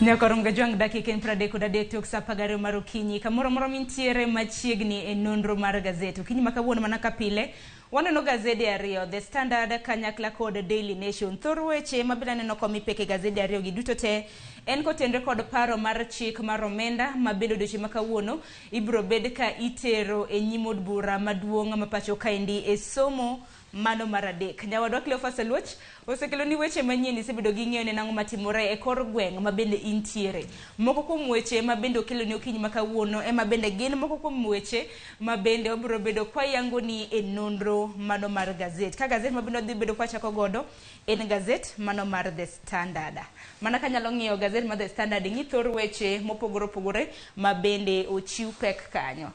Nyakorom gajwang dakika en pradeko dadek tok sapagare marukinyi kamoro moro mintiere machiegni e nonro mar gazeti kinyi makawuono manaka pile waneno gazeti ariyo The Standard kanyakla kod Daily Nation thoro weche mabila neno komi peke gazeti ariyo gi duto te en kotenre kod paro mar chik mar omenda mabedo doche makawuono ibro bed ka itero e nyimod bura maduong' mapacho kaendi e somo mano maradek nyawadwa Cleophas Aluoch osekelo ni weche manyien isebedo gi ng'eyo ne nango matimore e kor gweng' mabende intiere moko kuom weche mabende okelo ni okinyi makawuono ema bende gin moko kuom weche mabende obro bedo kwa yango ni e nonro mano mar gazet ka gazet mabende odhi bedo kwa chako godo en gazet mano mar The Standard mana kanyalo ng'iyo gazet mar The Standard ng'ithor weche mopogore opogore mabende ochiw pek kanyo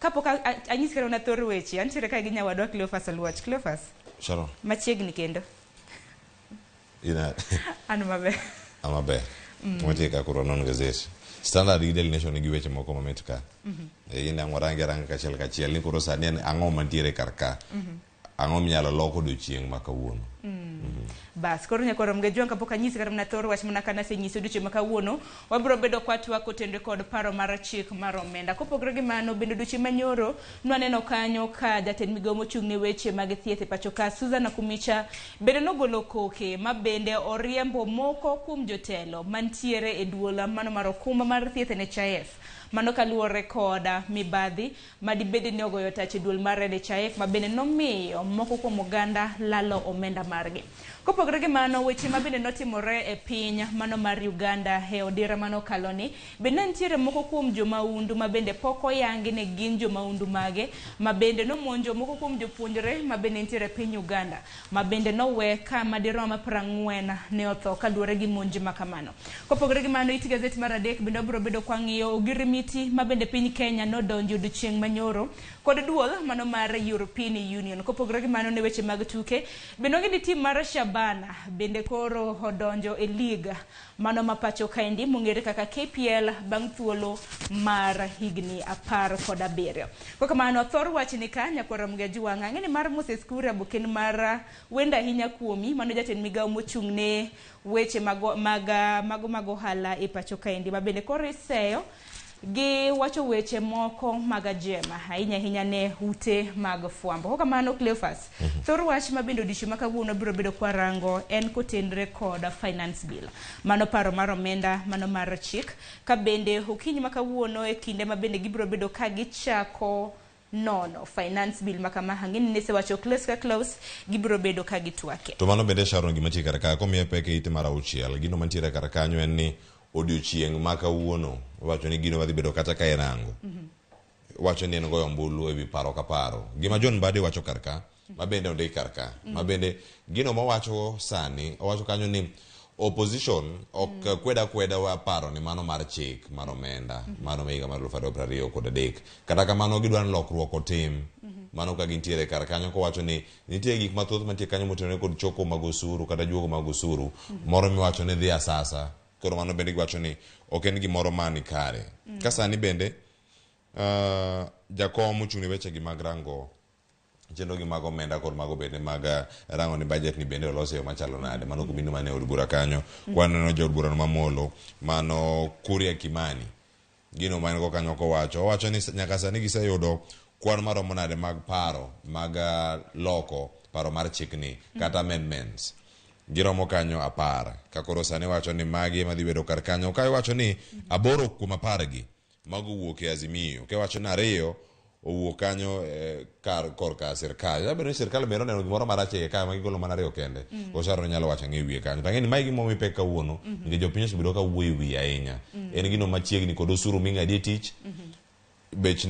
kapok anyisi kero na thor weche antiere ka gi nyawadwa Cleophas Aluoch Cleophas Sharon machiegni kendo ina anu maber amaber tumote ka kuro non gazet Standard gi Daily Nation gi weche moko mamet ka ina ngwarange ranga kachiel ni kuro sani en ang'o mantiere karka ang'o minyalo loko dochieng' makawuono bas koro nyakorom gajwang kapok anyisi kata na thor wach mana kana senyiso duche makawuono wabro bedo kwatwa kotende kod paro mar chik mar omenda kopogre gi mano bendo duche manyoro nwaneno kanyo ka jatend migawo mochung' ne weche mag thieth e pacho ka Susan Akumicha bende nogolo koke mabende oriembo moko kuom jotelo mantiere e duola mano mar okumba mar thieth NHIF mano kaluwore koda mibadhi madibede ni ogoyo tach e duol mar NHIF mabende nomiyo moko kuom oganda lalo omenda margi kopogre gi mano weche mabende notimore e piny mano mar Uganda e odira mano kaloni bende nitiere moko kuom jomaundu mabende pok oyangi ne gin jomaundu mage mabende nomonjo moko kuom jopuonjre mabende nitiere piny Uganda mabende nowe ka madiroma 40 ne otho kaluwore gi monj makamano kopogre gi mano it gazeti mar adek bende obro bedo kwa ng'iyo ogirimiti mabende piny Kenya nodonjo odiochieng' manyoro kod duol mano mar European Union kopogre gi mano ne weche mag tuke bende ng'eni tim mar Shabana bende koro odonjo e liga mano mapacho kaendi mong'ere kaka KPL bang' thuolo mar higni 17 kaka mano thor wach ni ka nyakorom gajwang' ng'eni mar Moses Kuria boken mar wenda hinya kuomi mano jatend migawo mochung' ne weche mago hala e pacho kaendi mabende koro iseyo gi wacho weche moko mag ajema ahinya ne ute mag fwambo kaka mano Cleophas thor wach mabende odiochieng' makawuono biro bedo kwa rango en kotenre kod finance bill mano paro mar omenda mano mar chik ka bende okinyi makawuono e kinde mabende gibiro bedo ka gichako nono finance bill makama hangini nese wacho Klaus gibiro bedo ka gitwake to mano bende Sharon gima tiere karaka komiye peke ite mar auchiel gino mantiere karakanyo en ni odiochieng' makawuono wacho ni gino madhi bedo kata ka erango wacho ni en goyo ombulu ewi paro ka paro gima John Mbadi wacho karka mabende onde karka mabende gino mowacho sani owacho kanyo ni opposition ok kweda wa paro ni mano mar chik mar omenda mano meiga mar 2023 kata kamano gidwan lokruok otim mano ka gintiere kar kanyo ko wacho ni nitie gik mathoth mantie kanyo motenore kod choko mag osuru kata juogo mag osuru moro miwacho ni dhi asasa koro mano bende giwacho ni ok en gimoro mani kare ka sani bende jakom mochung' ne weche gi mag rango chenro gi mag omenda kod mago bende mag rango ni budget ni bende olose yo machalo nade mano kubino mane od bura kanyo kwaneno jo od bura mamolo mano Kuria Kimani gino mane go kanyo ko wacho ni nyaka sani giseyudo kwan maromo nade mag paro mag loko paro mar chikni kata amendments giromo kanyo 10 ka koro sani wacho ni magi madhi bedo kar kanyo ka wacho ni 8 kuom 10 gi mago wuok e Azimio ke wacho na 2 owuok kanyo kar korka sirkal ya beno sirkal mero neno gimoro marache ka magi golo mana 2 kende o Sharon nyalo wacho ngewie kanyo tangeni magi momi pek kawuono nge jopiny subido ka wuoyi wi ahinya en gino machiegni kod osuru ming'adi tich bech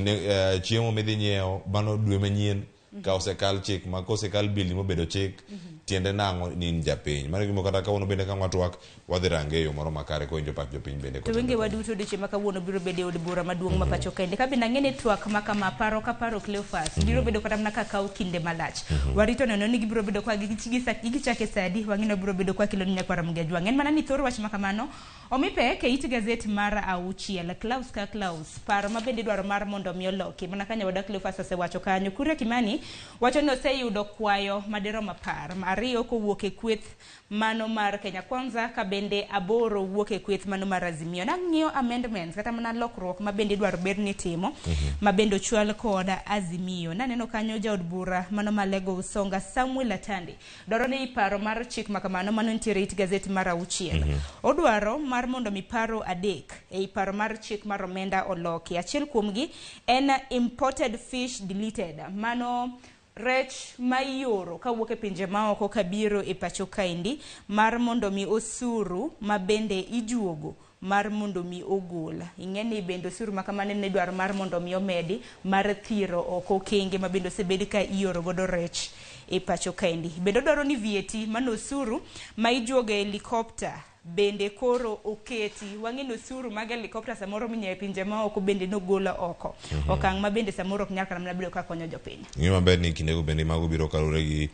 chiemo midhi nyiewo bano dwe manyien ka osekal chik ma kosekal bill mobedo chik tiende nango ni japiny mano gimo kata kawuono bende ka ng'atwak wadhi range yo moro makare ko injo pak jopiny bende to wenge waduto diche makawuono biro bedo od bura maduong' mapacho kaende ka bende ng'ene twak makama paro ka paro Cleophas biro bedo kata mana kakao kinde malach warito neno ni gibiro bedo kwa gichake sadi wang'ino biro bedo kwa kilo nyakwara mgajwang' en mana ni thor wach makamano omipe ke it gazet mar auchiel Klaus paro mabende dwaro mar mondo mi oloki mana kanya wada Cleophas asewacho kanyo Kuria Kimani wacho ni oseyudo kwayo madirom 10, 2 kowuok e kweth mano mar Kenya Kwanza ka bende 8 wuok e kweth mano mar Azimio. Nang'iyo amendments kata mana lokruok ma bende dwaro ber ni timo ma bende ochwal kod Azimio. Naneno kanyo jaod bura mano malego Usonga Samuel Atandi dwaro ni paro mar chik makamano mano nitiere it gazeti mar 6. Odwaro mar mondo mi paro adek e paro mar chik mar omenda oloki. Achiel kuomgi en imported fish deleted, mano rech mayoro kawuok e pinje maoko kabiro e pacho kaendi mar mondo mi osuru ma bende ijuogo mar mondo mi ogol. Ing'eni bende osuru makamane ne dwaro mar mondo mi omedi mar thiro oko kenge ma bende osebedi ka ioro godo rech e pacho kaendi. Bende dwaro ni VAT mano osuru ma ijuogo e helikopta bende koro oketi. Wang'eni osuru mag helikopta samoro minyiewo e pinje maoko bende nogola oko. Okang' ma bende samoro ok nyal kata mana bedo ka konyo jopiny. Ng'e maber ni kindego bende mago biro kalure gi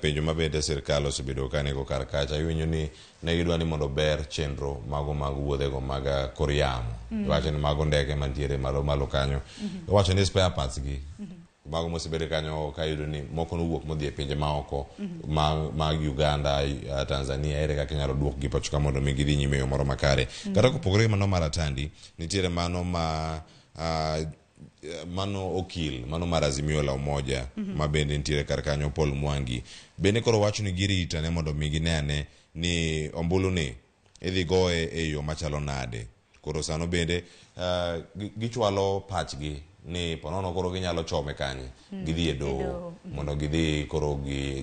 penjo ma bende sirkal osebedo ka nego kar kacha. Iwinjo ni ne gidwa ni mondo ber chenro mago mag wuodhego mag kor yamo. Iwacho ni mago ndege mantiere malo kanyo. Iwacho ni spare parts gi mago mosebedo kanyo ka yudo ni moko nowuok modhi e pinje maoko mag Uganda, Tanzania, ere kaka inyalo duok gi pacho ka mondo mi gidhi nyime yo moro makare. Kata kopogore mano mar Atandi, nitiere mano mano okil mano mar Azimio la Umoja ma bende nitiere kar kanyo Paul Mwangi bende koro wacho ni girita ne mondo mi ginene ni ombulu ni idhi goye e yo machalo nade. Koro sano bende gichwalo pachgi ni ponono koro ginyalo chome kanye gidhi e doho mondo gidhi koro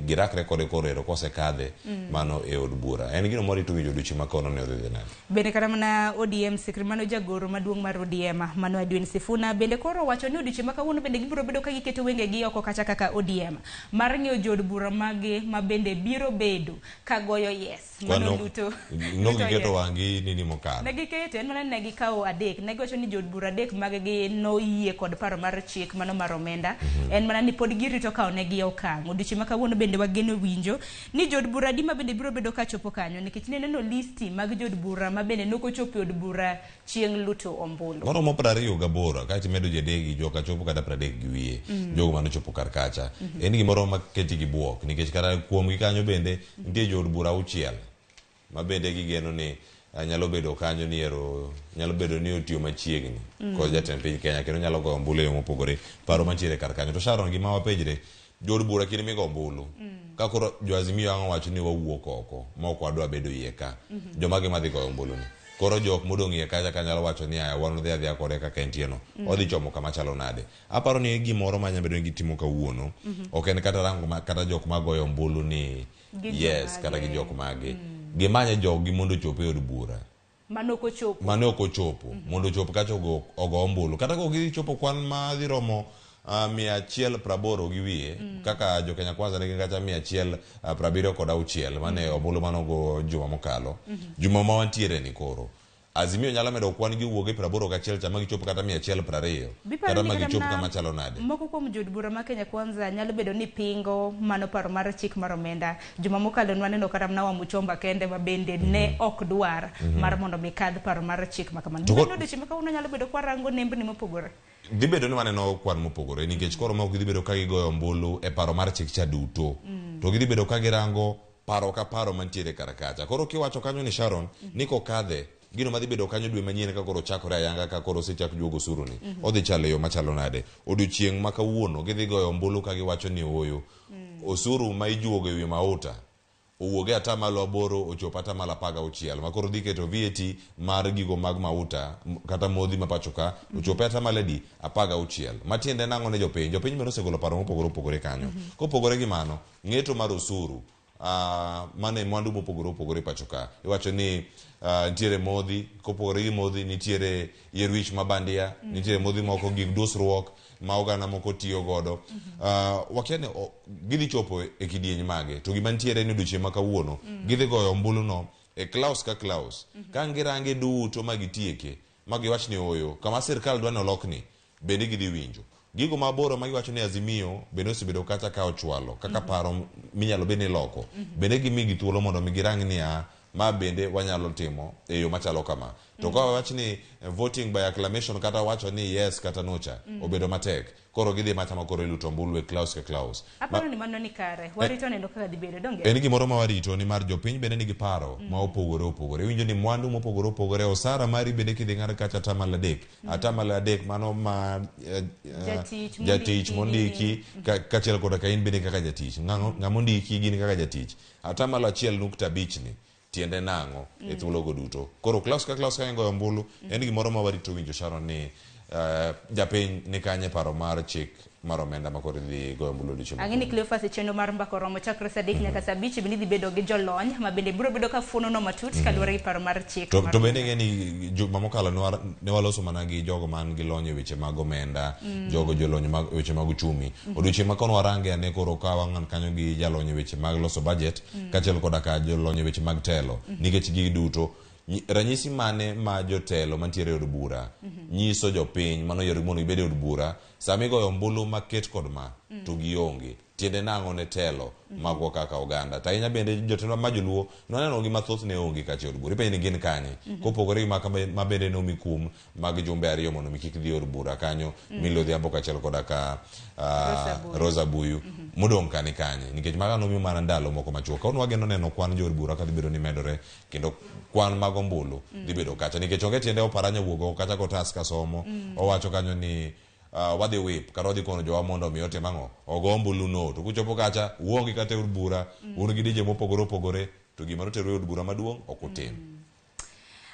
girakre kode korero kose kadhe mano e od bura. En gino moro ito winjo duchi makono ne odhi nade. Bende kata mana ODM sikri mano jagoro maduong' mar ODM mano Edwin Sifuna bende koro wacho ni odiochieng' ma kawuono bende gibiro bedo ka giketo wenge gi oko kacha kaka ODM mar ng'iyo jod bura mage ma bende biro bedo ka goyo yes mano duto no giketo wangi nini mokalo. Ne giketo en mana ne gikawo adek. Ne giwacho ni jod bura adek mage gi no yie kod paro mar chik mano mar omenda. En mana ni pod girito kawo ne gi okang'. Odiochieng' ma kawuono bende wageno winjo ni jod bura di ma bende biro bedo ka chopo kanyo nikech ne neno listi mag jod bura ma bende noko chopo od bura chieng' luto ombulu. Moro mo 28 ka timedo jedegi joka chopo kata 30 gi wiye jogo mano chopo kar kacha. En gimoro ma keti gi buok nikech kata kuom gi kanyo bende nitie jod bura 6 ma bende gigeno ni nyalo bedo kanyo ni nyalo bedo ni otiyo machiegni ko jatend piny Kenya kendo nyalo goyo ombulu yo mopogore paro mantiere kar kanyo. To Sharon gima wapejre jod bura kini migo ombulu ka koro jo Azimio ang' wacho ni wawuok oko ma ok wadwa bedo iye ka joma gi madhi goyo ombulu ni koro jok modong' iye kacha ka nyalo wacho ni aya wan odhi adhiya kode kaka entieno odhi chomo kama chalo nade. Aparo ni gimoro ma nyalo bedo ni gitimo kawuono ok en kata rango kata jok magoyo ombulu ni yes kata gi jok mage gimanye jog gi mondo chopo e od bura mano ok ochopo mondo chopo kacha ogo ombulu kata ko gi chopo kwan ma dhi romo 180 gi wiye kaka jo Kenya Kwanza ne kacha 176 mane ombulu mano go juma mokalo juma ma wantiere ni koro Azimio nyalo medo kwan gi wuoge 81 chama gichopo kata 120 kata ma gichopo kama chalo nade. Moko kuom jod bura ma Kenya Kwanza nyalo bedo ni pingo mano paro mar chik mar omenda. Juma mokalo nwaneno kata mna wa Muchomba kende ma bende ne ok dwar mar mondo mi kadh paro mar chik makamano. Bende odiochieng' ma nyalo bedo kwa rango nembni mopogore. Dhi bedo ni waneno kwan mopogore nikech koro ma ok dhi bedo ka gigoyo ombulu e paro mar chik cha duto to gidhi bedo ka girango paro ka paro mantiere kar kacha. Koro kiwacho kanyo ni Sharon niko kadhe gino madhi bedo kanyo dwe manyien ka koro chakore ayanga ka koro sechak juogo suru ni odhi chalo yo machalo nade. Odiochieng' ma kawuono gidhi goyo ombulu ka giwacho ni oyo osuru ma ijuogo e wi mauta owuoge atamalo 8 ochopo atamalo 16 ma koro dhi keto VAT mar gigo mag mauta kata modhi ma pacho ka ochopo atamalo 16 matiende nang'o ne jopiny bende osegolo paro mopogore kanyo. Kopogore gi mano ng'eto mar osuru mane mwandu mopogore pacho ka iwacho ni nitiere modhi kopogore gi modhi nitiere yerwich mabandia nitiere modhi moko gig dusruok ma oganda moko tiyo godo wakiane gidhi chopo e kidieny mage to gima nitiere ni odiochieng' ma kawuono gidhi goyo ombulu no e klaus ka klaus ka ngirange duto ma gitieke ma giwach ni oyo kama sirkal dwa nolokni bende gidhi winjo gigo maboro ma giwacho ni Azimio bende osebedo kacha ka ochwalo kaka paro minyalo bende loko bende gimigi thuolo mondo mi girang ni ma bende wanyalo timo e yo machalo kama to ka wach ni voting by acclamation kata wacho ni yes kata nocha obedo matek koro gidhi macha makoro iluto ombulu e Klaus ke Klaus aparo ni mano ni kare warito neno kaka dhi bedo donge en gimoro ma warito ni mar jopiny bende nigi paro ma opogore winjo ni mwandu mopogore osara mari bende kidhi ng'ado kacha atamalo adek mano ma jatich mondiki kachiel koda ka in bende kaka jatich ng'amondiki gin kaka jatich atamalo 1.5 ni tiende nang'o e thuolo go duto koro Klaus ka goyo ombulu en gimoro ma warito winjo Sharon ni japiny ni kanye paro mar chik mar omenda makoro dhi goyo ombulu dicho ang'eni Cleophas chenro mar mbako romo chakre saa 3 nyaka saa 5 bende dhi bedo gi jolony ma bende biro bedo ka fuono matut kaluwore gi paro mar chik to bende ng'eni juma mokalo ne waloso mana gi jogo man gi lony e weche mag omenda jogo jolony mag weche mag uchumi odiochieng' ma kono warange ane koro ka wang'an kanyo gi jalony e weche mag loso budget kachiel koda ka jolony e weche mag telo nikech gi duto ranyisi mane ma jotelo mantiere e od bura nyiso jopiny mano yore mondo gibed e od bura sami goyo ombulu maket kod ma to gionge tiende nang'o ne telo magwa kaka oganda to ahinya bende jotelo ma joluo noneno gima thoth ne onge kacha od bura ipenjo ni gin kanye kopogore gi ma bende nomi kum mag jumbe ariyo mondo mi kik dhi od bura kanyo Milo Odhiambo kachiel koda ka Rosa Buyu modong' kani kanye nikech maga nomi mana ndalo moko machuok kaun wageno neno kwan jo od bura ka dhi bedo ni medore kendo kwan mag ombulu dhi bedo kacha nikech onge tiende oparanya wuogo kacha kotas ka somo owacho kanyo ni wadhi whip kata wadhi kono jowa mondo mi otim ang'o ogo ombulu no to kuchopo kacha uonge kata od bura un gi dije mopogore to gima noteru od bura maduong' ok otim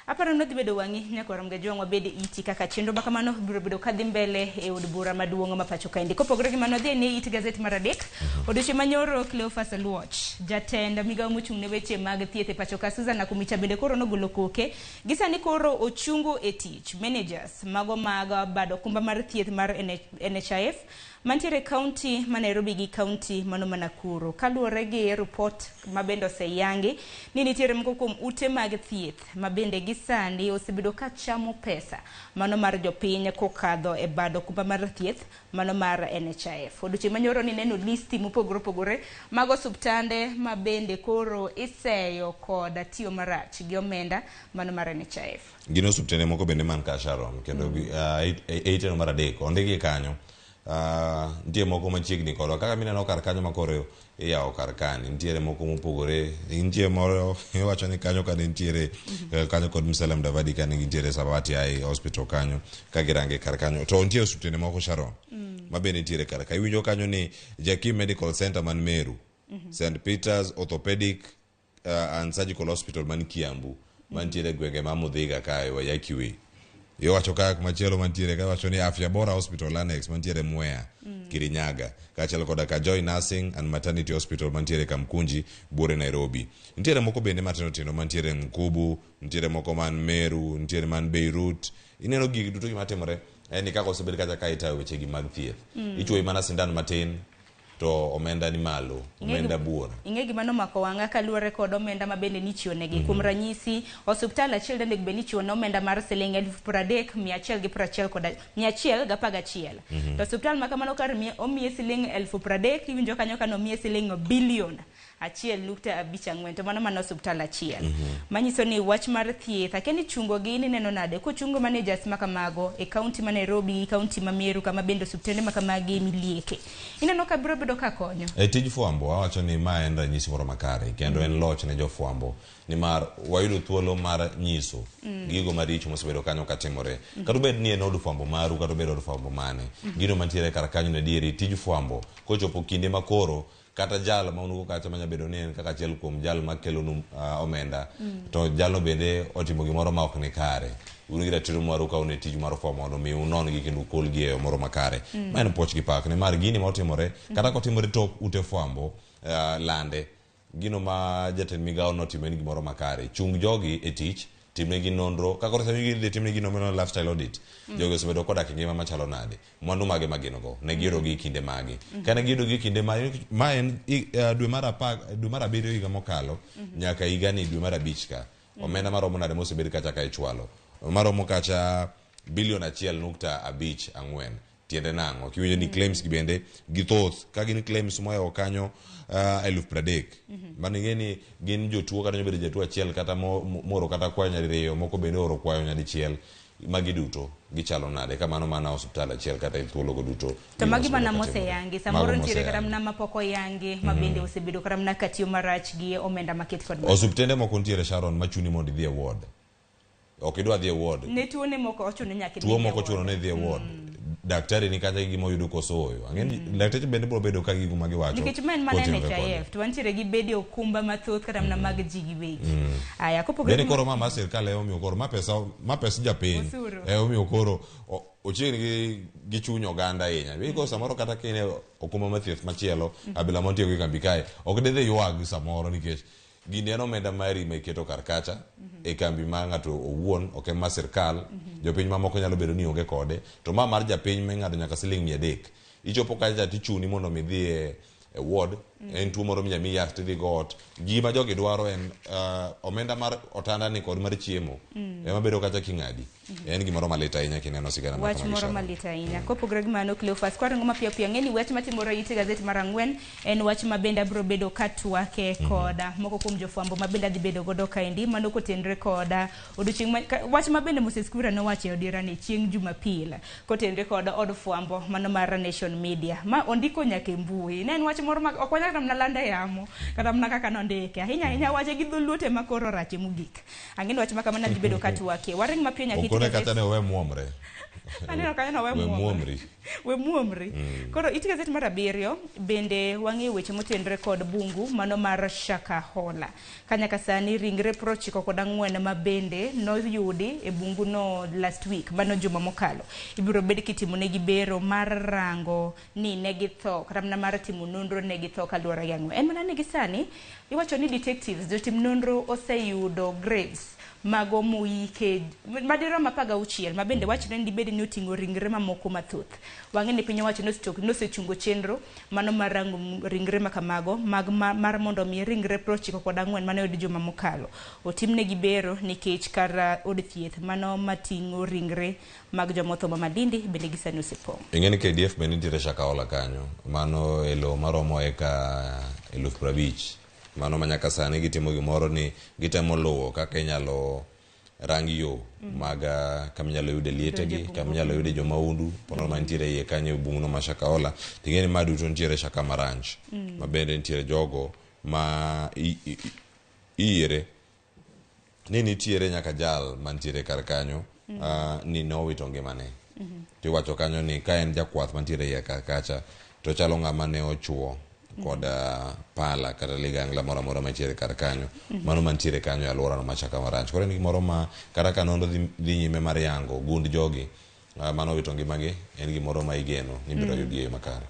aparo no dhi bedo wang'i nyakoram ga jongwa bede iti kaka chenro ma kamano biro bedo kadhi mbele e od bura maduong' ma pacho kaindi kopogore gi mano dhi ne it gazet mar adek odiochieng' manyoro Cleophas Luoch jatend migawo mochung' ne weche mag thieth e pacho ka Susan Nakumicha bende koro nogolo koke gisani koro ochungo e tich managers mago mag bado kumba mar thieth mar NHIF mantiere county ma Nairobi gi county mano ma Nakuru kaluwore gi report ma bende oseyangi ni nitiere moko kuom ute mag thieth ma bende gisani osebedo ka chamo pesa mano mar jopiny kokadho e bado kumba mar thieth mano mar NHIF odiochieng' manyoro ni neno listi mopogore mag osuptande ma bende koro iseyo kod tiyo marach gi omenda mano mar NHIF gino osuptande moko bende man ka Sharon kendo eiteno mar adek ondigi kanyo nitie moko machiegni kodwa kaka mineno kar kanyo makoro iyawo kar kani nitiere moko mopogore nitie moro iwacho ni kanyo ka nitiere kanyo kod Musalia Mudavadi ka nitiere Sabati ai hospital kanyo ka girange kar kanyo to nitie osuptende moko Sharon ma bende nitiere kar ka iwinjo kanyo ni Jaki Medical Center man Meru St Peters Orthopedic and Surgical Hospital man Kiambu mantiere gwenge ma Mudhiga kae wa Yakiwe yo wacho kaka machielo mantiere ka wacho ni Afya Bora Hospital Annex mantiere Mwea Kirinyaga kachiel koda ka Joy Nursing and Maternity Hospital mantiere Kamkunji Bure Nairobi nitiere moko bende matino mantiere Nkubu nitiere moko man Meru nitiere man Beirut ineno gigi duto gimatimore ni kaka osebed kacha ka itayo weche gi mag thieth ichwoyi mana sindan matin to omenda ni malo omenda buora inge gima nomako wanga kaluwore kod omenda ma bende nichiwo negi kuom ranyisi osuptal achiel dende bende nichiwo omenda mar siling 130,111 to osuptal ma kamano kar omiye siling 30,000 iwinjo kanyo ka nomiye siling bilion 1.54 to mano mana osuptal achiel manyiso ni wach mar thieth akeni chungo gi ni neno nade kochungo managers makamago e county ma Nairobi county ma Meru kama bende osuptende makamagi milieke ineno ka biro bedo ka konyo e tij fuambo awacho ni ma en ranyisi moro makare kendo en loch ne jofuambo ni mar wayudo thuolo mar nyiso gigo maricho mosebedo kanyo katimore kata bed ni en od fuambo maru kata bed od fuambo mane gino mantiere kar kanyo ne dieri tij fuambo kochopo kinde makoro kata jal ma unugo kacha manya bedo ni kaka achiel kuom jal makelo omenda to jalo bende otimo gimoro ma ok ni kare unugira tiro moro ka une tij mar fuambo mondo mi unon gi kendo kol gi moro makare ma en poch gi pak ni mar gini ma otimore kata kotimore to ute fuambo lande gino ma jatend migawo notimo ni gimoro makare chung jogi e tich timne gi nonro ka koro sami gi timne gi nominal lifestyle audit jogo osebedo kodak e ngima machalo nade mwandu mage magino go ne giro gi kinde magi kana gido gi kinde ma en dwe mar 7 higa mokalo nyaka higa ni dwe mar 5 ka omenda maromo nade mosebed kacha ka ichwalo maromo kacha bilion 1.54 tiende nang'o kiwinjo ni claims gi bende githoth ka gin claims moyawo kanyo 30,000 mano ing'e ni gin jotuo kata nyobedo jatuo achiel kata moro kata kwayo nyadiriyo moko bende oro kwayo nyadichiel magi duto gichalo nade kamano mana osiptal achiel kata thuologo duto to magi mana moseyangi samoro nitiere kata mna mapok oyangi mabende osebedo kata mna katiyo marach gi omenda maket kod osiptende moko nitiere Sharon machuni mondo idhi e ward ok idwa dhi e ward ne tuo ne moko ochuno nyaka tuo moko chuno ne dhi e ward daktari ni kata gima oyudo koso oyo ang'eni dakteche bende biro bedo ka gigo magiwacho nikech men mana NHIF to wantiere gi bede okumba mathoth kata mna mag ji giwegi aya kopogore bende koro ma sirkal omiyo koro ma pesa japiny omiyo koro ochiegni gi chuny oganda ahinya biko samoro kata kine okumba mathieth machielo abila montiyo gi kambi kae ok dedhe ywag samoro nikech gini en omenda mari ma iketo kar kacha e kambi ma ng'ato owuon ok en ma sirkal jopiny mamoko nyalo bedo ni onge kode to ma mar japiny ma ng'ado nyaka siling'300 ichopo kacha tichuni mondo midhi e ward en tuo moro minyami yath tidhi go ot gima jogi dwaro en omenda mar otanda ni kod mar chiemo ema bedo kacha king'adi en gimoro malit ahinya kineno sigana wach moro malit ahinya kopogore gi mano Cleophas kwarango mapiyo piyo ng'eni wach matimore ite gazeti mar Ang'wen en wach mabende biro bedo katwake koda moko kuom jofwambo mabende dhi bedo godo kaendi mano kotenre koda odiochieng' wach mabende Moses Kura nowacho odira ni chieng' Jumapil kotenre koda od fwambo mano mar Nation Media ma ondiko nyaka e mbui ne en wach moro ma ok wanyal mna landa yamo kata mna kaka nondike ahinya wache gi dholuote makoro rache mogik ang'eni wach makamana dhi bedo katwake waring mapiyo nyaka kone kata ne we muomre aneno kanyo we muomri koro iti gazeti mar 7 bende wang'e weche motenre kod bungu mano mar Shakahola kanyaka sani ringre 94 ma bende noyudi e bungu no last week mano juma mokalo ibiro bed kitimo negi bero mar rango ni negitho kata mar timo nonro negitho kaluwore gi ang'o en mana negi sani iwacho ni detectives jotim nonro oseyudo graves mago muike madiro mapaga uchiel mabende wachne ndi bedi ni oting'o ringre mamoko mathoth wang'e ni piny owacho nosechungo chenro mano marango ringre makamago mar mondo mi ringre 94 mane od juma mokalo otimne gi bero nikech kar od thieth mano mating'o ringre mag jomotho Malindi bende gisani osepong'. Ing'eni KDF bende nitiere Shakahola kanyo mano elo maromo eka 50,000 mano manyaka sani gitimo gimoro ni gitemo luwo kaka inyalo rangi yo maga kaminyalo yude lietegi kaminyalo yude jomaundu pono mantiere iye kanyo bunguno ma Shakahola ting'eni maduto nitiere Shakama Ranch mabende nitiere jogo ma iire ni nitiere nyaka jal mantiere kar kanyo ni nowito ngimane tiwacho kanyo ni ka en jakwath mantiere iye kar kacha to chalo ng'ama ne ochuo kod pala kata ligangla moro amora mantiere kar kanyo mano mantiere kanyo e alworano ma Shakama Ranch koro en gimoro ma kata ka nono dhi nyime mar yango gund jogi mano wito ngimagi en gimoro ma igeno ni biro yudi e yo makare.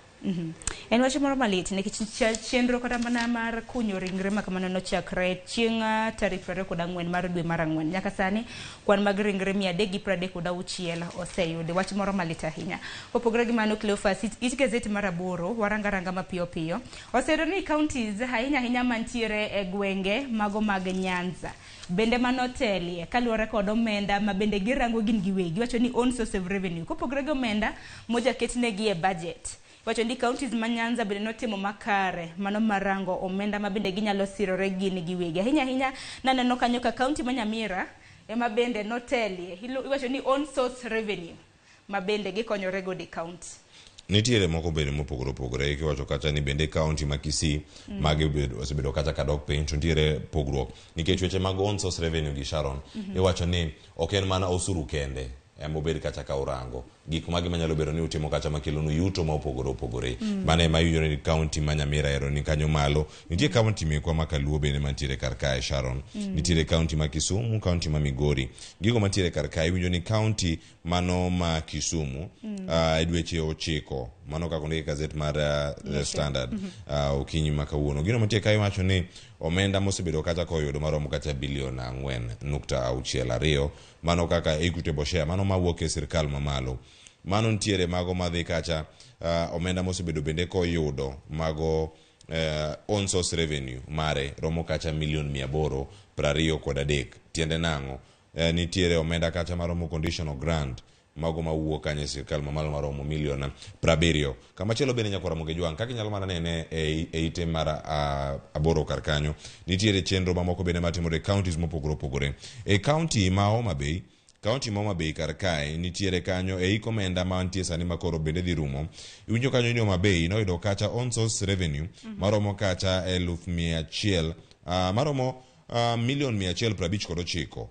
En wach moro malit nikech chenro kata mana mar kunyo ringre makamano nochakre chieng' tarik 24 mar dwe mar Ang'wen nyaka sani kwan mag ringre 336 oseyudi wach moro malit ahinya opogore gi mano Cleophas it gazeti mar 8 warangaranga mapiyo piyo oseyudo ni counties ahinya mantiere e gwenge mago mag Nyanza bende manotelie kaluwore kod omenda ma bende girango gin giwegi wacho ni own source of revenue kopogore gi omenda mojaketnegi e budget wacho ni counties ma Nyanza bende notimo makare mano marango omenda ma bende ginyalo sirore gin giwegi ahinya naneno kanyo ka county ma Nyamira ema bende notelie iwacho ni own source revenue ma bende gikonyore go di county nitiere moko bende mopogore kiwacho kata ni bende county ma Kisii magi osebedo kata kadok piny to nitiere pogruok nikech weche mag own source revenue gi Sharon iwacho ni ok en mana osuru kende emobed kacha ka urango gik magi manyalo bedo ni utimo kacha makelonu yuto ma opogore mane ma yuyore ni county ma Nyamira ero ni kanyo malo nitie county mekwa ma Kaluo bende mantiere kar kae Sharon nitiere county ma Kisumu county ma Migori gigo mantiere kar kae winjo ni county mano ma Kisumu dweche 9 mano kako ndike gazet mar The Standard okinyi ma kawuono gino mantiere kae wacho ni omenda mosebedo kacha koyudo maromo kacha bilion 4.62 mano kaka equitable share mano mawuok e sirkal mamalo mano ntiere mago madhi kacha omenda mosebedo bende koyudo mago own source revenue mare romo kacha milion 823 tiende nang'o nitiere omenda kacha maromo conditional grant mago mawuok kanye sirkal mamalo maromo milion 70. Kamachielo bende nyako Ramogi Jwang kaka inyalo mana nene e ite mar aboro kar kanyo nitiere chenro mamoko bende matimore e counties mopogore opogore. E county ma Homa Bay kar kae nitiere kanyo e omenda mantie sani makoro bende dhi rumo. Iwinjo kanyo ni Homa Bay noyudo kacha on source revenue maromo kacha 1,100 maromo milion 159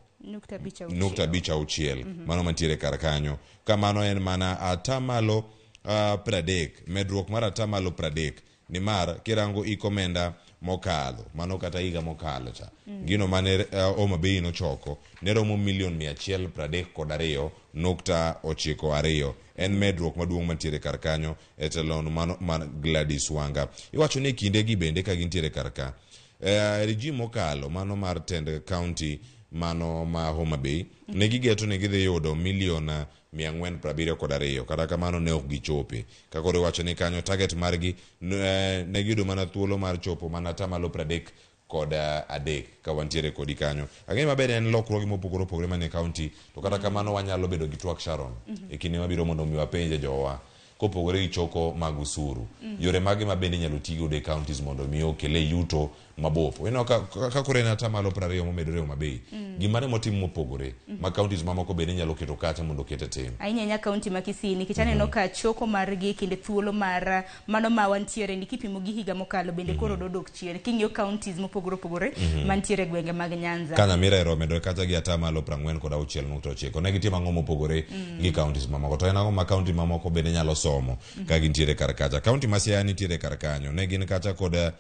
nukta abich auchiel mano mantiere kar kanyo. Kamano en mana atamalo 30 medruok mar atamalo 30 nimar kirango ikomenda mokalo mano kata higa mokalo cha gino mane Homa Bay nochoko ne romo milion 132.92. En medruok maduong' mantiere kar kanyo e telon mano man Gladys Wanga. Iwacho ni kinde gi bende ka gintiere kar ka regime mokalo mano mar tend county mano ma Homa Bay ne gigeto ne gidhi yudo milion 472 kata kamano ne ok gichopi. Kakoro iwacho ni kanyo target margi ne giyudo mana thuolo mar chopo mana atamalo 33 ka wantiere kodi kanyo. Ang'e maber en lokruoge mopogore opogore mane county to kata kamano wanyalo bedo gi twak Sharon e kinde mabiro mondo mi wapenje jowa kopogore gi choko mag usuru yore mage mabende inyalo tigo de counties mondo mi okele yuto mabopo. Weno ka kore na atamalo 20 momedore Homa Bay gimane motim mopogore ma counties mamoko bende inyalo keto kacha mondo kete tim. Ainya county ma Kisii nikech aneno ka choko margi kinde thuolo mar mano ma wantiere ni kipimo gi higa mokalo bende koro dodok chien king'iyo counties mopogore opogore mantiere gwenge mag Nyanza. Kana Nyamira medore kacha gi atamalo 46.9 ne gitimo ang'o mopogore gi counties mamoko to en ang'o ma county mamoko bende nyalo somo ka gintiere kar kacha. County ma Siaya nitiere kar kanyo ne gin kacha kod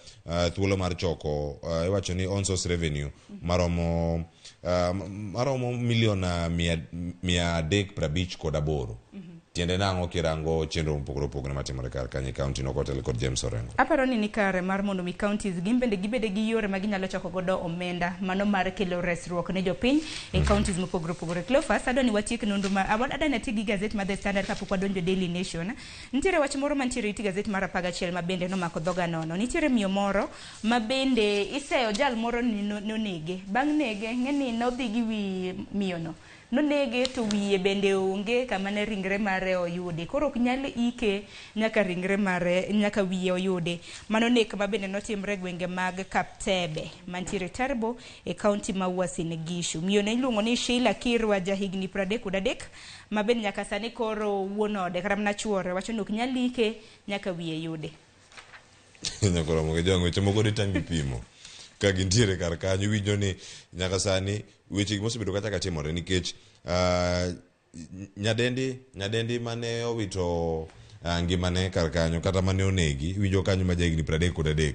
thuolo mar choko iwacho ni on source revenue maromo milion 358. Tiende nango kirango chenro mopogore opogore matimore kar kanyo county no kotel kod James Orengo. Aparo ni kare mar mondo mi counties gibede gi yore ma ginyalo choko godo omenda mano mar kelo resruok ne jopiny e counties mopogore opogore. Cleophas adoni watiek nonro ma adani tigi gazet mar The Standard kapok wadonjo Daily Nation. Nitiere wach moro mantiere iti gazet mar 11 ma bende nomako dhoga nono. Nitiere miyo moro ma bende iseyo jal moro nonege. Bang' nege ng'eni nodhi gi wi miyo no. Nonege to wiye bende onge kama ne ringre mare oyude. Koro ok nyal ike nyaka ringre mare nyaka wiye oyude. Mano nek ma bende notimre gwenge mag Kaptebe mantiere Tarbo e county ma Uasin Gishu. Miyo ne iluongo ni Sheila Kirwa jahigni 33 ma bende nyaka sani koro wuon ode kata mana chuore wacho ni ok nyal ike nyaka wiye yude. Nyako Ramogi Jwang weche moko ditangi pimo ka gintiere kar kanyo winjo ni nyaka sani weche mosebedo kaka timore nikech nyadendi mane owito ngimane kar kanyo kata mane onegi winjo kanyo ma jahigni 33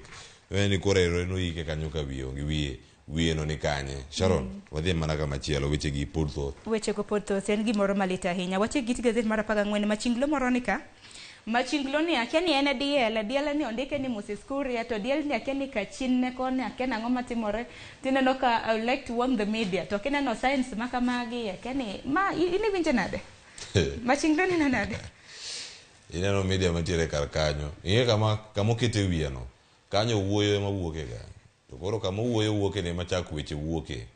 ni korero no ike kanyo ka wiye no ni kanye. Sharon wadhi mana kama chielo weche gi podtho en gimoro malita ahinya. Wache git gazet mar 14 machinglo moro ni ka machinglo ni akiani en diel ni ondike ni Moses Kuria to diel ni akiani kachin ne kone akiani ang'o matimore tineno ka I would like to warn the media to kineno science makamagi akiani ma ini winje nade machinglo ni nade ineno media mantiere kar kanyo inge kama okete wiye no kanyo wuoyo ema wuoke ga to koro kama wuoke ne machak weche wuoke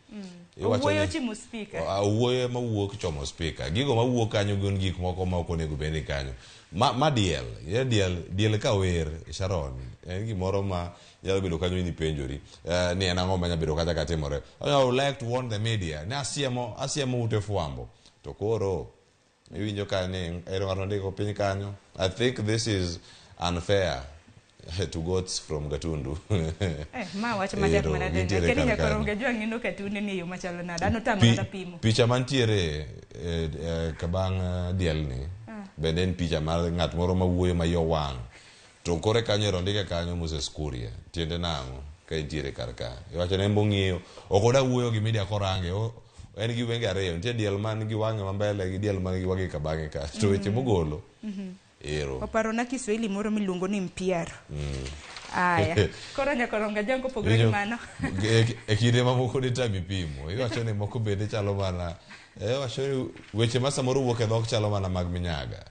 wuoyo chimo speaker wuoyo ma wuok chomo speaker gigo ma wuok kanyo gon gik moko ma ok onego bed kanyo ma diel ka wer Sharon en gimoro ma nyalo bedo kanyo ni penjori ni en ang'o ma nyalo bedo kacha katimore. I would like to warn the media ni asiemo ute fwambo to koro iwinjo ka ni ero ndiko piny kanyo. I think this is unfair to goats from Gatundu. Ma wacho matek mana de keni nyaka Ramogi Jwang ino Gatundu ni yo machalo nada no tamo na pimo picha mantiere kabang diel ni bende en picha mar ng'at moro ma wuoyo ma yo wang to kore kanyo rondike kanyo Moses Kuria tiende nango ka intiere kar ka iwacho ne mbong'iyo okoda wuoyo gi media korange en gi wenge ariyo nitie diel man gi wang'e ma mbele gi diel man gi wang'e ka bange ka to weche mogolo ero oparo na Kiswahili moro miluongo ni mpiaro aya koro nyaka Ramogi Jwang kopogore gi mano e kinde mamoko ditami pimo iwacho ni moko bende chalo mana wacho weche ma samoro wuok e dhok chalo mana mag minyaga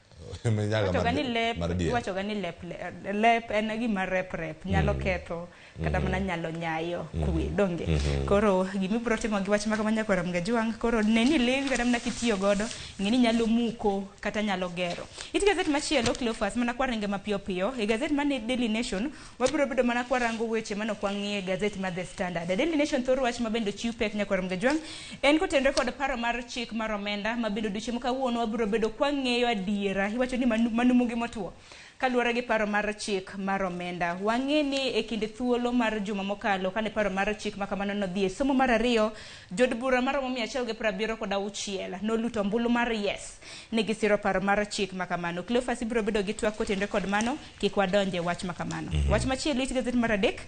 wacho gani lep en gima rep nyalo ketho kata mana nyalo nyayo kwe donge koro gimi bro timo gi wach maka nyakora mga juang koro neni ling kata mana kitiyo godo ngini nyalo muko kata nyalo gero it gazet machielo Cleophas mana kwarange mapiyo piyo e gazet mane Daily Nation wabiro bedo mana kwarango weche mano kwang'ie gazet ma The Standard. Daily Nation thoro wach mabendo chiw pek nyakora mga juang en kotenre kod paro mar chik mar omenda mabendo duche mokawuono wabiro bedo kwang'eyo adiera iwacho ni manumu gi motuo kaluwore gi paro mar chik mar omenda. Wang'e ni e kinde thuolo mar juma mokalo kane paro mar chik makamano nodhi e somo mar ariyo, jod bura maromo 176 noluto ombulu mar yes ne gisiro paro mar chik makamano. Cleophas biro bedo gi twak kotenre kod mano kik wadonje wach makamano. Wach machielo it gazet mar adek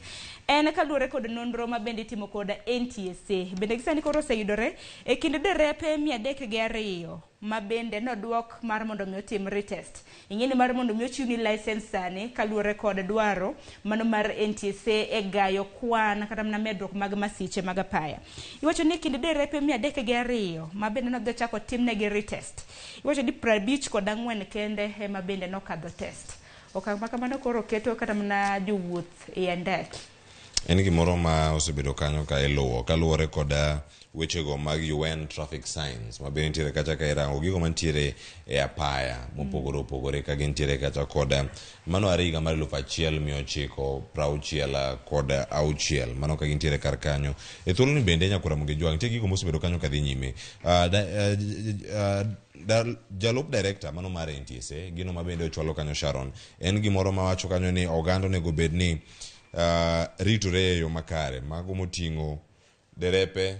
en kaluwore kod nonro ma bende timo kod NTSA bende gisani koro oseyudore e kind derepe 302 ma bende nodwok mar mondo mi otim retest. Ing'eni mar mondo mi ochiwni license sani kaluwore kod dwaro mano mar NTSA e gayo kwan kata mana medruok mag masiche mag apaya. Iwacho ni kind derepe 302 ma bende nodhi chako timnegi retest. Iwacho ni 54 kende ema bende nokadho test. Okang' makamano koro keto kata mana jowuoth e ndek. En gimoro ma osebedo kanyo ka iluwo kaluwore kod wechego mag UN traffic signs ma bende nitiere kacha ka irango gigo mantiere e apaya mopogore opogore ka gintiere kacha kod mano ariga mar 1966 mano ka gintiere kar kanyo e thuolo ni bende nyakora monge juang nitie gigo mosebedo kanyo ka dhi nyime. Jalup director mano mar NTSA gino ma bende ochwalo kanyo Sharon en gimoro ma wacho kanyo ni oganda onego bed ni ritore e yo makare mago moting'o derepe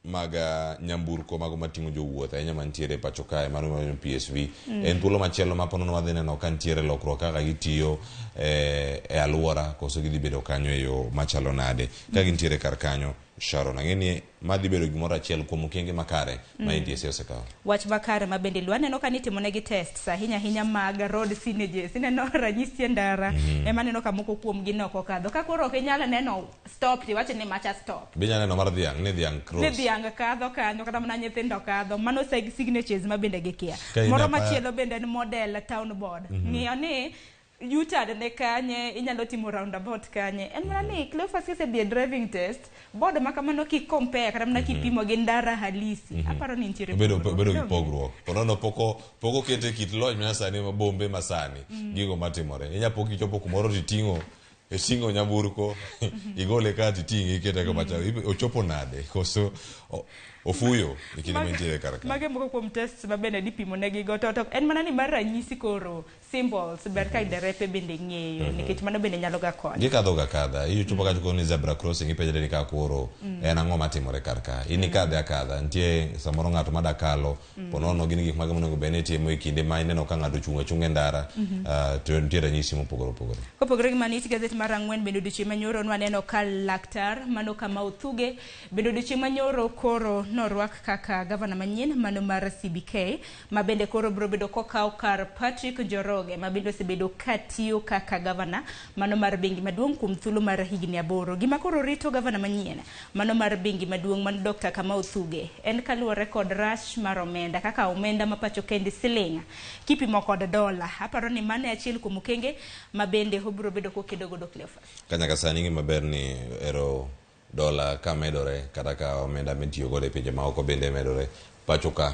mag nyamburko mago mating'o jowuoth ahinya mantiere pacho kae mano PSV en thuolo machielo ma ponono wadhi neno ka ntiere lokruok kaka gitiyo e alwora koso gidhi bedo kanyo e yo machalo nade ka gintiere kar kanyo Sharon ang'eni madhi bedo gimoro achiel kuom okenge makare ma NTSA osekawo. Wach makare ma bende lwaneno ka nitimonegi test ahinya mag road signages ineno ranyisi ndara ema neno ka moko kuom gi noko kadho ka koro ok inyalo neno stop tiwacho ni macha stop binya neno mar dhiang' ni dhiang' cross ni dhiang' kadho kanyo kata mana nyithindo kadho mano signatures ma bende gikia moro machielo bende en model town board ng'iyo ni Utah ne kanye inyalo timo roundabout kanye en mana ni Cleophas kise bi driving test board makamano ki compare kata mana kipimo gi ndara halisi aparo ni ntiere bedo pogruok ponono poko kete kit lony ma sani ma bombe masani gigo matimore inya poki chopo kumoro titingo e singo nyamburko igole ka titingi kete ka macha ochopo nade koso ofuyo ikine mentiere karaka mage moko kuom test ma bende dipimo negi go to en mana ni mar ranyisi koro symbols ber ka derepe bende ng'eyo nikech mano bende nyalo ga konyo gikadho ga kadha iyo chopo ka ni zebra crossing ipenjre ni ka koro en ang'o matimore karaka ini kadha kadha ntie samoro ng'ato madakalo ponono gini gik mage monego bende timo e kinde ma ineno ka ng'ato chunga ndara to ntie ranyisi mopogore opogore kopogore gi maniti gazet mar ang'wen bende odiochieng' manyoro nwaneno ka laktar mano Kamau Thuge bende odiochieng' manyoro koro norwak kaka gavana manyien mano mar CBK ma bende koro biro bedo kokaw kar Patrick Njoroge ma bende osebedo katiyo kaka gavana mano mar bengi maduong' kuom thuolo mar higni 8 gima koro rito gavana manyien mano mar bengi maduong' man Dr. Kamau Thuge en kaluwore kod rush mar omenda kaka omenda ma pacho kendi siling kipimo kod dola aparo ni mane achiel kuom okenge ma bende obiro bedo kokedo godo Cleophas kanyaka sani ngi maber ni ero dola ka medore kata ka omenda mitiyo godo e pinje ma oko bende medore pacho ka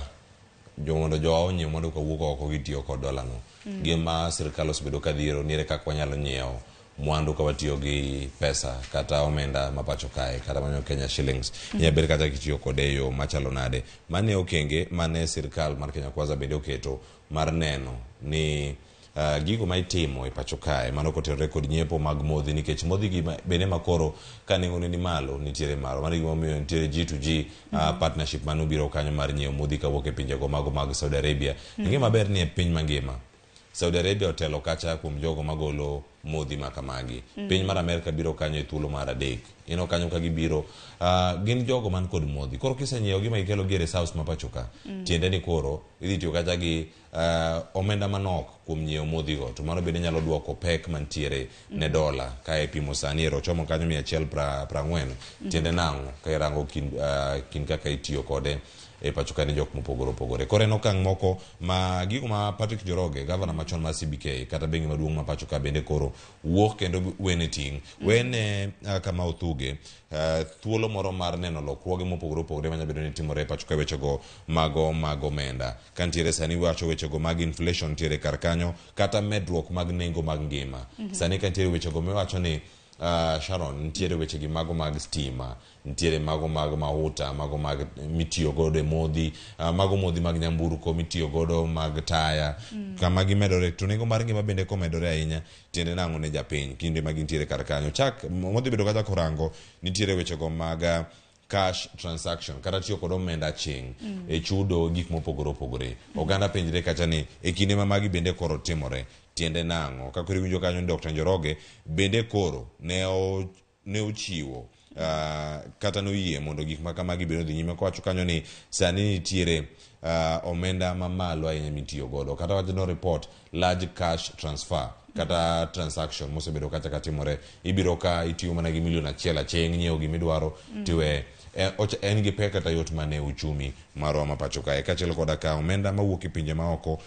jomondo onye mondo ka wuok oko gitiyo kod dola no gima sirkal osebedo ka dhiro nire kaka wanyalo nyiewo mwandu ka watiyo gi pesa kata omenda ma pacho kae kata manyo Kenya shillings ber kata kitiyo kode yo machalo nade mane okenge mane sirkal mar Kenya Kwanza bende oketo mar neno ni gigo ma itimo e pacho kae mano kotenore kod nyiepo mag modhi nikech modhi gi bende makoro ka nengo ni malo nitiere maro mano gimo miyo nitiere G2G partnership mano biro kanyo mar nyiewo modhi ka wuok e pinje go mago mag Saudi Arabia ngima maber ni e piny mangima Saudi Arabia otelo kacha kuom jogo magolo modhi makamagi. Piny mar Amerika biro kanyo e thuolo mar adek. Ino kanyo ka gibiro, gin jogo man kod modhi. Koro kisenyiewo gima ikelo gi resource ma pacho ka. Tiende ni koro idhi tiyo kata gi omenda manok kuom nyiewo modhi go. To mano bende nyalo duoko pek mantiere ne dola ka e pimo sani ero chomo kanyo 140. Tiende nang'o ka irango kin kaka itiyo kode e pacho ka ni jok mopogore opogore. Koro en okang' moko ma gigo ma Patrick Njoroge, gavana machon mar CBK kata bengi maduong' ma pacho ka bende koro wuok kendo wene ting'. Wene kama Othuge thuolo moro mar neno lokruoge mopogore opogore manya bedo ni timore e pacho ka wechego mag omenda. Ka ntiere sani wacho wechego mag inflation tiere kar kanyo kata medruok mag nengo mag ngima. Sani ka ntiere wechego miwacho ni Sharon, ntiere wechegi mago mag stima, ntiere mago mag mauta, mago mag mitiyo godo e modhi, mago modhi mag nyamburko mitiyo godo mag taya, kama gimedore to nengo mar ngima bende komedore ahinya, tiende nang'o ne japiny kinde ma gintiere kar kanyo. Chak modhi bedo kata korango nitiere wechego mag cash transaction kata tiyo kod omenda ching e chudo gik mopogore opogore. Oganda penjre kata ni e kinde ma magi bende koro timore, tiende nang'o. Ka koro winjo kanyo ni Dr. Njoroge bende koro ne ochiwo kata noyie mondo gik ma kamagi bende dhi nyime, kowacho kanyo ni sani nitiere omenda mamalo ahinya mitiyo godo, kata wacho no report large cash transfer kata transaction mosebedo kata katimore. Ibiro ka itiyo mana gi $1,000,000 aching' nyiewo gimidwaro tiwe en gi pek kata yot mane uchumi marwa ma pacho kae. Kaachiel koda ka omenda mawuok e pinje maoko,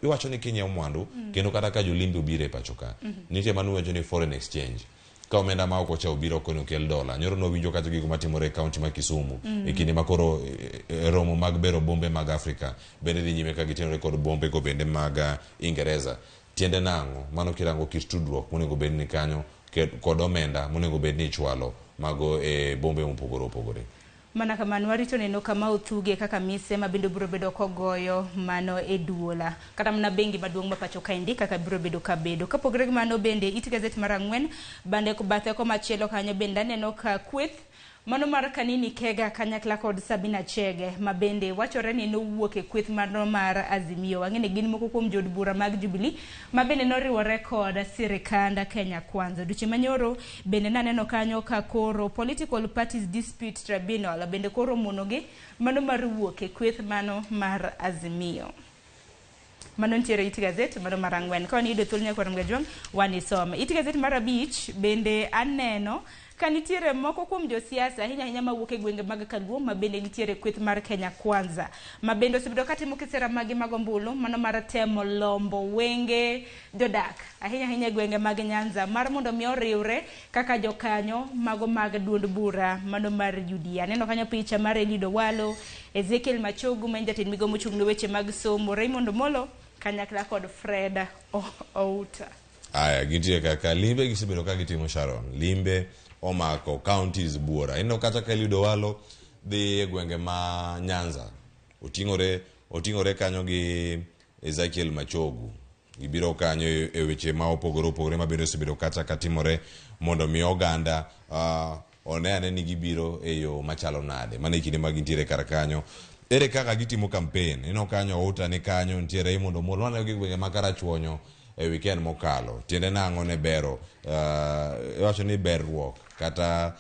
iwacho ni kinyiewo mwandu kendo kata ka jolimbe obiro e pacho ka, nitie mano wacho ni foreign exchange. Ka omenda ma oko cha obiro kono kel dola. Nyoro no winjo kata gigo matimore e kaunti ma Kisumu e kinde ma koro romo mag bero bombe mag Afrika bende dhi nyime ka gitimore kod bombe go bende mag Ingereza. Tiende nang'o mano kirango kit tudruok monego bed ni kanyo kod omenda monego bed ni ichwalo mago e bombe mopogore opogore. Mana kamano warito neno kama Othuge kaka mise ma bende biro bedo kogoyo mano e duola kata mana bengi maduong' ma pacho kaendi kaka biro bedo kabedo. Kapogore gi mano bende It Gazette mar 4 bande bathe komachielo kanyo bende aneno ka kweth mano mar Kanini Kega kanyakla kod Sabina Chege ma bende wachore ni nowuok e kweth mar Azimio. Wang'eni gin moko kuom jod bura mag Jubilee ma bende noriwore kod sirikanda Kenya Kwanza. Duche manyoro bende naneno kanyo ka koro Political Parties Dispute Tribunal bende koro monogi mano mar wuok e kweth mano mar Azimio. Mano ntiere It Gazette mano mar 4 ka ni yudo thuolo nyakwarom gajwang' wanisome. It Gazette mar 5 bende aneno ka nitiere moko kuom josiasa ahinya mawuok e gwenge mag Kaluo ma bende nitiere kweth mar Kenya Kwanza ma bende osebedo katimo kisera magi mag ombulu mano mar temo lombo wenge jodak ahinya gwenge mag Nyanza mar mondo mi oriwre kaka jokanyo mago mag duond bura mano mar UDA. Neno kanyo picha mar Elido Walo, Ezekiel Machogu ma jatend migomo mochung' ne weche mag somo, Raymond Molo kanyakla kod Fred Outa. Aya gintie kaka limbe gisebedo ka gitimo Sharon, limbe omako counties buora. Ino kata ka Elido Walo dhi e gwenge ma Nyanza oting'ore kanyo gi Ezekiel Machogu, gibiro kanyo e weche ma opogore opogore ma bende osebedo kata katimore mondo mi oganda one ni gibiro e yo machalo nade. Mano kinde ma gintiere kar kanyo ere kaka gitimo campaign. Ino kanyo Outa ni kanyo ntiere Raymond Omolo wane gi gwenge ma Karachuonyo e weekend mokalo. Tiende nang'o ne bero wacho ni berruok kata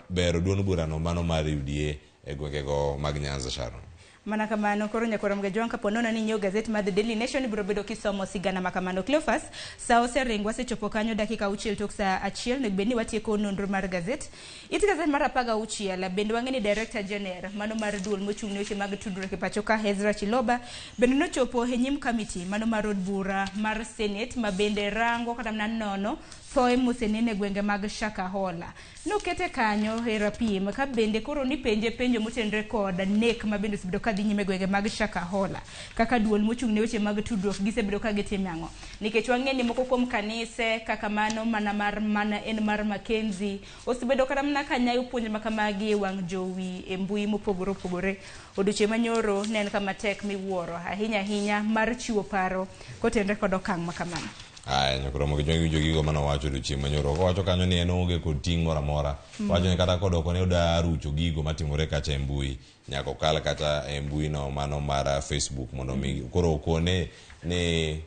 bero duond burano mano mar UDA e gwengego mag Nyanza Sharon. Mana kamano koro nyakwarom gajwang' kapo nono ni nyiewo gazet mar The Daily Nation biro bedo kisomo sigana makamano. Cleophas sa oseringwa sechopo kanyo dakika 6 tok sa 1 nek beni watieko nonro mar gazet. It Gazette mar 16 bende wang'eni Director General mano mar duol mochung' ne weche mag tudruok e pacho ka Ezra Chiloba bende nochopo e nyim committee mano mar od bura mar Senate ma bende rango kata nono thoe mosenene gwenge mag Shakahola. Nokete kanyo e rapim ka bende koro ni penjo motenre kod nek ma bende osebedo ka dhi nyime gwenge mag Shakahola kaka duol mochung' ne weche mag tudruok gisebedo ka gitimo ang'o. Nikech wang'eni moko kuom kanise kaka mano mana en mar Mackenzie osebedo kata mana kanyayo puonj makamagi e wang' jowi e mbui mopogore opogore. Odiochieng' manyoro ne en kama tek miwuoro ahinya mar chiwo paro kotenre kod okang' makamano. Aya nyakromo gi jongi gigo mano wacho odiochieng' manyoro. Wacho kanyo ni en onge kod ting' moro amora. Wacho ni kata kodoko ne oda rucho gigo matimore kacha e mbui nyako kal kata e mbui no mano mar Facebook mondo mi koro okone ni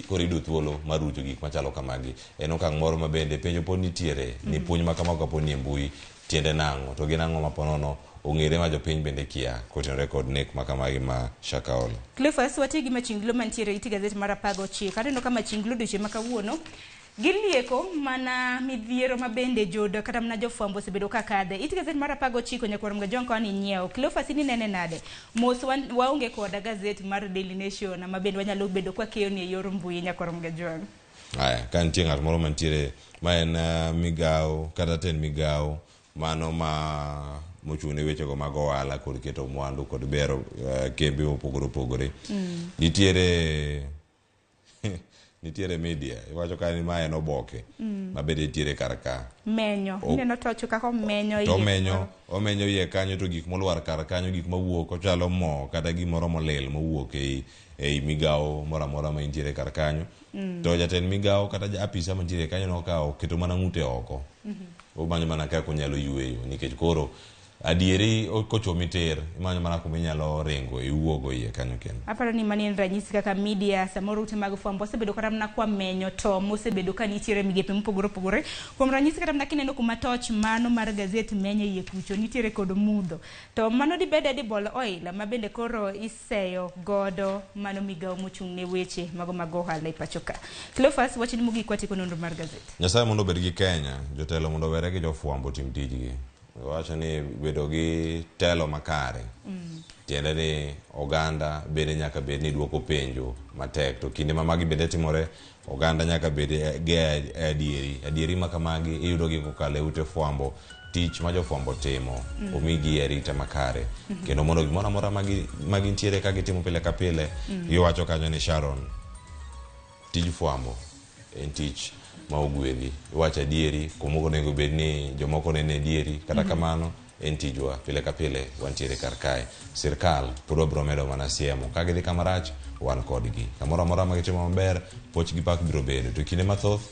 korido thuolo mar rucho gik machalo kamagi. En okang' moro ma bende penjo pod nitiere ni puonj ma kamago kapod ni e mbui tiende nang'o to gin ang'o ma ponono ong'ere ma jopiny bende kia kotenore kod nek ma kamagi ma Shakahola. Cleophas, wati gi machinglo mantiere iti gazet mar 19. Aneno ka machinglo dweche ma kawuono gilieko mana midhiero ma bende jodo kata mana jofwambo osebedo ka kadhe. Iti gazet mar 19 nyakwarom ga jonko ni nyiewo. Cleophas ni nene nade. Mos waonge koda gazet mar Daily Nation ma bende wanyalo bedo kwa keyo ni e yor mbui nyakwarom ga jonko. Aya, ka nitie ng'at moro mantiere ma en migawo kata ten migawo mano ma mochung' ne wechego mag ohala kod keto mwandu kod bero kembe mopogore opogore. Nitiere media iwacho ka ni ma en oboke ma bende nitiere kar ka menyo neno tocho kako menyo to omenyo iye kanyo to gik molwar kar kanyo gik mawuok ochalo mo kata gimoro molil mowuok ei migawo moro amora ma nitiere kar kanyo to jatend migawo kata apisa mantiere kanyo nokawo keto mana ng'ute oko omanyo mana kaka onyalo yweyo nikech koro adieri kochomi ter imanyo mana kuma inyalo ringo iwuogo iye kanyo kendo. Aparo ni mani en ranyisi kaka media samoro ute mag fwambo osebedo kata mana kwa menyo to mosebedo ka nitiere migepe mopogore opogore. Kuom ranyisi kata mana kineno kuma toch mano mar gazet menye iye kucho nitiere kod mudho to mano dibed edible oil ma bende koro iseyo godo mano migawo mochung' ne weche mago mag ohala e pacho ka. Cleophas, wachni mogik kwatieko nonro mar gazet. Nyasaye mondo obed gi Kenya, jotelo mondo were gi jofwambo tim tijgi. Wacho ni bedo gi telo makare tiende ni oganda bende nyaka bed ni duoko penjo matek to kinde ma magi bende timore oganda nyaka bed gi adieri ma kamagi iyudo gi kokalo e ute fwambo tich ma jofwambo timo omigi arita makare kendo mondo gimoro amora magi ntiere ka gitimo pile ka pile iwacho kanyo ni Sharon tij fwambo en tich ma ogwedhi iwacho adieri kumogo nego bed ni jomoko nene adieri kata kamano en tijwa pile ka pile wantiere kar kae. Sirkal pod wabiro medo mana siemo ka gidhi kamarach wan kodgi kamoro amora ma gitimo maber poch gi pak biro bedo to kinde mathoth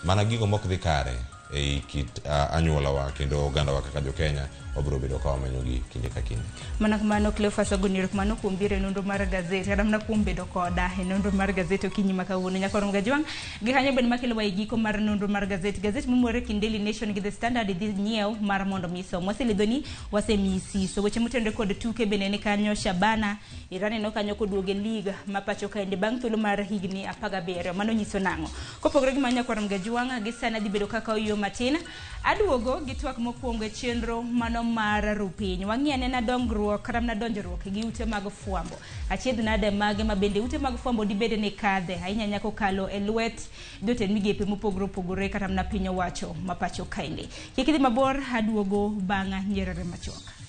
mana gigo mok dhi kare ei kit anyuolawa kendo ogandawa kaka jo-Kenya wabiro bedo ka wamenyogi kinde ka kinde. Mana kamano Cleophas ogoniro kumano kuom biro e nonro mar gazet kata mana kuom bedo koda e nonro mar gazet okinyi ma kawuono nyakwarom ga jwang' gi kanyo bende makelo wa giko mar nonro mar gazet momore kind Daily Nation gi The Standard dhi nyiew mar mondo misom waselidho ni wasemisi so weche motende kod tuke bende ni kanyo. Shabana Irani no kanyo koduoge liga ma pacho kaende bang' thuolo mar higni 17 mano nyiso nang'o. Kopogore gi nyakwarom ga jwang' gi sana dhi bedo kaka oyo matin aduogo gi twak mokwongo e chenro mano mar rupiny wang'iane na dongruok kata na donjruok gi ute mag fwambo achiedh nade mage ma bende ute mag fwambo dibede ni kadhe ahinya nyako kalo e lwet jotend migepe mopogore opogore kata na piny owacho ma pacho kaende. Kik idhi mabor aduogo bang'a nyerere machuok.